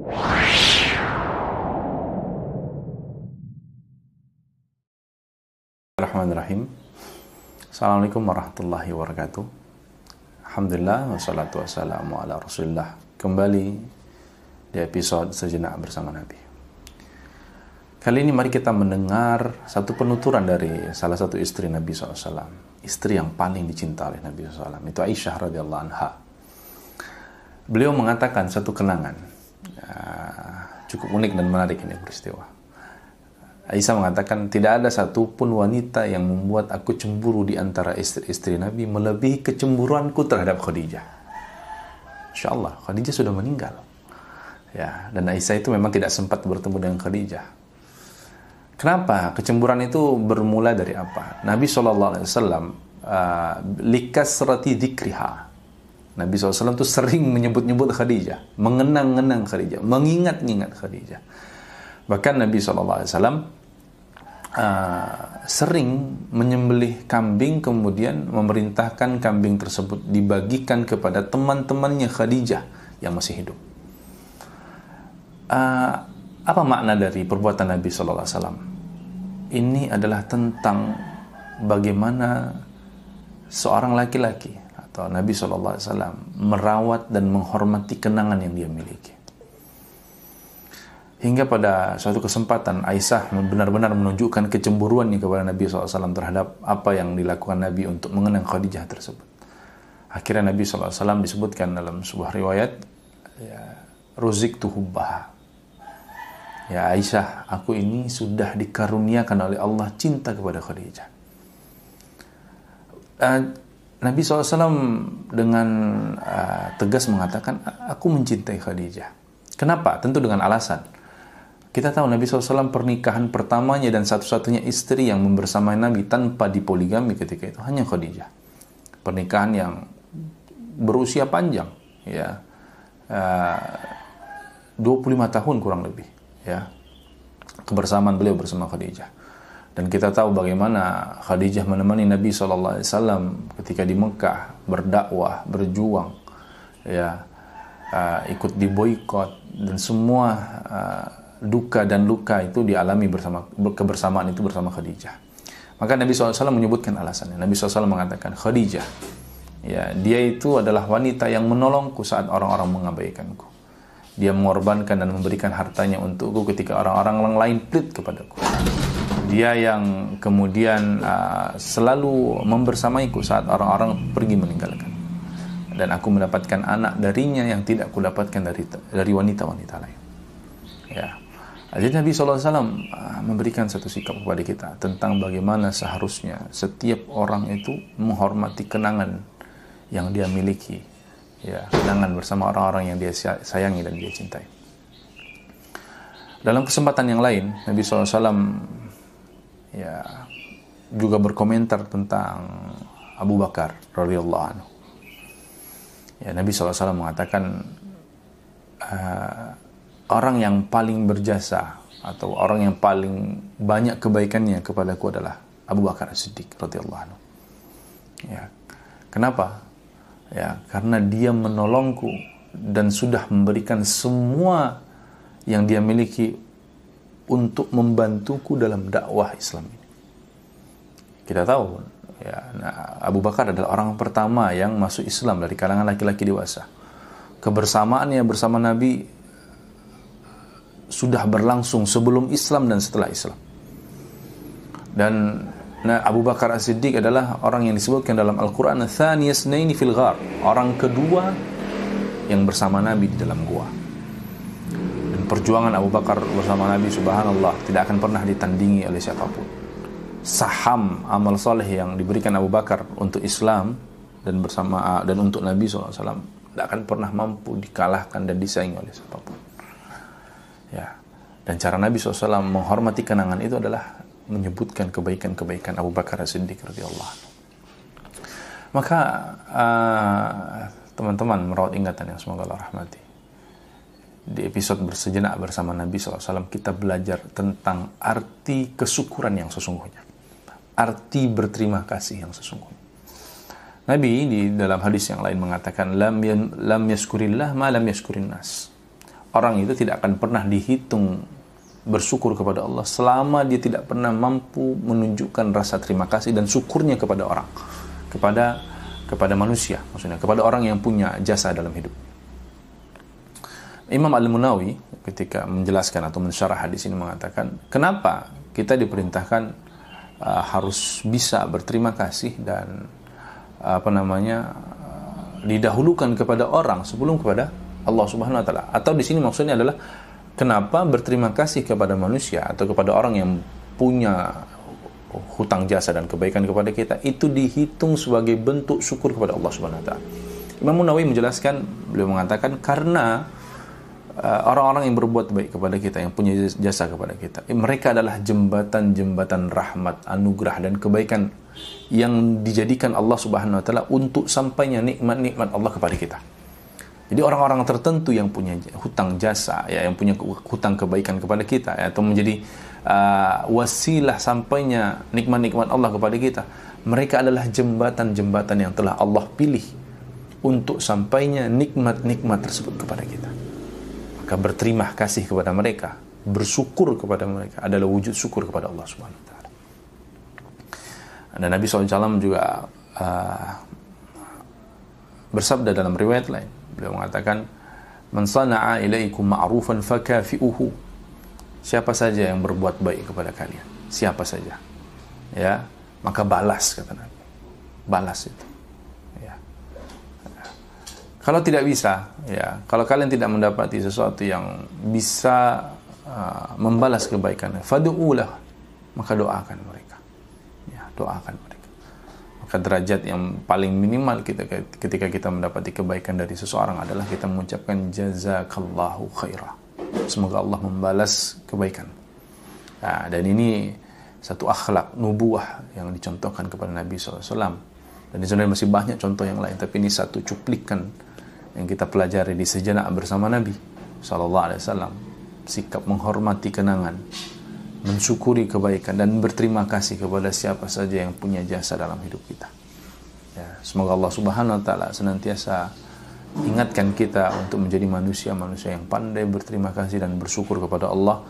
Bismillahirrahmanirrahim. Assalamualaikum warahmatullahi wabarakatuh. Alhamdulillah, wassalatu wassalamu ala rasulillah. Kembali di episode Sejenak Bersama Nabi. Kali ini mari kita mendengar satu penuturan dari salah satu istri Nabi SAW. Istri yang paling dicinta oleh Nabi SAW, itu Aisyah radhiyallahu anha. Beliau mengatakan satu kenangan, cukup unik dan menarik ini peristiwa. Aisyah mengatakan, tidak ada satupun wanita yang membuat aku cemburu di antara istri-istri Nabi melebihi kecemburuanku terhadap Khadijah. Insya Allah, Khadijah sudah meninggal. Ya, dan Aisyah itu memang tidak sempat bertemu dengan Khadijah. Kenapa? Kecemburuan itu bermula dari apa? Nabi SAW likasrati dzikriha. Nabi SAW itu sering menyebut-nyebut Khadijah, mengenang-enang Khadijah, mengingat-ingat Khadijah. Bahkan Nabi SAW sering menyembelih kambing, kemudian memerintahkan kambing tersebut dibagikan kepada teman-temannya Khadijah yang masih hidup. Apa makna dari perbuatan Nabi SAW? Ini adalah tentang bagaimana seorang laki-laki atau Nabi SAW merawat dan menghormati kenangan yang dia miliki. Hingga pada suatu kesempatan Aisyah benar-benar menunjukkan kecemburuannya kepada Nabi SAW terhadap apa yang dilakukan Nabi untuk mengenang Khadijah tersebut. Akhirnya Nabi SAW disebutkan dalam sebuah riwayat, Ruziktu hubbaha. Ya Aisyah, aku ini sudah dikaruniakan oleh Allah cinta kepada Khadijah. Nabi SAW dengan tegas mengatakan, aku mencintai Khadijah. Kenapa? Tentu dengan alasan. Kita tahu Nabi SAW pernikahan pertamanya dan satu-satunya istri yang membersamai Nabi tanpa dipoligami ketika itu hanya Khadijah. Pernikahan yang berusia panjang, ya, 25 tahun kurang lebih, ya, kebersamaan beliau bersama Khadijah. Dan kita tahu bagaimana Khadijah menemani Nabi SAW ketika di Mekah berdakwah, berjuang, ya, ikut diboikot dan semua duka dan luka itu dialami bersama kebersamaan itu bersama Khadijah. Maka Nabi SAW menyebutkan alasannya. Nabi SAW mengatakan, Khadijah, ya, dia itu adalah wanita yang menolongku saat orang-orang mengabaikanku. Dia mengorbankan dan memberikan hartanya untukku ketika orang-orang lain pelit kepadaku. Dia yang kemudian selalu membersamaiku saat orang-orang pergi meninggalkan. Dan aku mendapatkan anak darinya yang tidak aku dapatkan dari wanita-wanita lain. Ya. Jadi Nabi SAW memberikan satu sikap kepada kita tentang bagaimana seharusnya setiap orang itu menghormati kenangan yang dia miliki, ya, kenangan bersama orang-orang yang dia sayangi dan dia cintai. Dalam kesempatan yang lain, Nabi SAW ya juga berkomentar tentang Abu Bakar radhiyallahu anhu. Ya, Nabi SAW mengatakan, orang yang paling berjasa atau orang yang paling banyak kebaikannya kepadaku adalah Abu Bakar As-Siddiq radhiyallahu anhu. Ya. Kenapa? Ya, karena dia menolongku dan sudah memberikan semua yang dia miliki untuk membantuku dalam dakwah Islam ini. Kita tahu, ya, Abu Bakar adalah orang pertama yang masuk Islam dari kalangan laki-laki dewasa. Kebersamaannya bersama Nabi sudah berlangsung sebelum Islam dan setelah Islam. Dan Abu Bakar As-Siddiq adalah orang yang disebutkan dalam Al-Quran Thaniyasnaini fil ghar, orang kedua yang bersama Nabi di dalam gua. Dan perjuangan Abu Bakar bersama Nabi, subhanallah, tidak akan pernah ditandingi oleh siapapun. Saham amal soleh yang diberikan Abu Bakar untuk Islam dan untuk Nabi SAW tidak akan pernah mampu dikalahkan dan disaingi oleh siapapun. Ya. Dan cara Nabi SAW menghormati kenangan itu adalah menyebutkan kebaikan-kebaikan Abu Bakar As-Siddiq radhiyallahu anhu. Maka teman-teman merawat ingatan yang semoga Allah rahmati. Di episode Bersejenak Bersama Nabi SAW kita belajar tentang arti kesyukuran yang sesungguhnya, arti berterima kasih yang sesungguhnya. Nabi di dalam hadis yang lain mengatakan lam yaskurillah ma lam yaskurin nas. orang itu tidak akan pernah dihitung bersyukur kepada Allah selama dia tidak pernah mampu menunjukkan rasa terima kasih dan syukurnya kepada orang, kepada manusia, maksudnya kepada orang yang punya jasa dalam hidup. Imam Al-Munawi ketika menjelaskan atau mensyarah hadis ini mengatakan, kenapa kita diperintahkan harus bisa berterima kasih dan didahulukan kepada orang sebelum kepada Allah Subhanahu wa taala. Atau di sini maksudnya adalah kenapa berterima kasih kepada manusia atau kepada orang yang punya hutang jasa dan kebaikan kepada kita itu dihitung sebagai bentuk syukur kepada Allah Subhanahu wa taala. Imam Munawi menjelaskan, beliau mengatakan karena orang-orang yang berbuat baik kepada kita, yang punya jasa kepada kita, mereka adalah jembatan-jembatan rahmat, anugerah dan kebaikan yang dijadikan Allah Subhanahu wa taala untuk sampainya nikmat-nikmat Allah kepada kita. Jadi orang-orang tertentu yang punya hutang jasa, ya, yang punya hutang kebaikan kepada kita, ya, atau menjadi wasilah sampainya nikmat-nikmat Allah kepada kita, mereka adalah jembatan-jembatan yang telah Allah pilih untuk sampainya nikmat-nikmat tersebut kepada kita. Maka berterima kasih kepada mereka, bersyukur kepada mereka adalah wujud syukur kepada Allah Subhanahu wa taala. Dan Nabi SAW juga bersabda dalam riwayat lain, beliau mengatakan, "Man sana'a ilaikum ma'rufan fakafi'uhu." Siapa saja yang berbuat baik kepada kalian, siapa saja, ya, maka balas, kata Nabi. Balas itu. Ya. Kalau tidak bisa, ya, kalau kalian tidak mendapati sesuatu yang bisa membalas kebaikan, fad'ulah, maka doakan mereka. Ya, doakan mereka. Maka derajat yang paling minimal kita ketika kita mendapati kebaikan dari seseorang adalah kita mengucapkan jazakallahu khairah. Semoga Allah membalas kebaikan. Nah, dan ini satu akhlak nubuah yang dicontohkan kepada Nabi SAW. Dan sebenarnya masih banyak contoh yang lain, tapi ini satu cuplikan yang kita pelajari di sejenak bersama Nabi SAW. Sikap menghormati kenangan, mensyukuri kebaikan, dan berterima kasih kepada siapa saja yang punya jasa dalam hidup kita. Ya, semoga Allah Subhanahu wa taala senantiasa ingatkan kita untuk menjadi manusia-manusia yang pandai berterima kasih dan bersyukur kepada Allah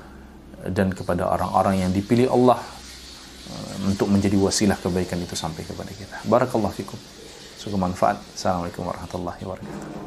dan kepada orang-orang yang dipilih Allah untuk menjadi wasilah kebaikan itu sampai kepada kita. Barakallahu fikum. Semoga manfaat. Assalamualaikum warahmatullahi wabarakatuh.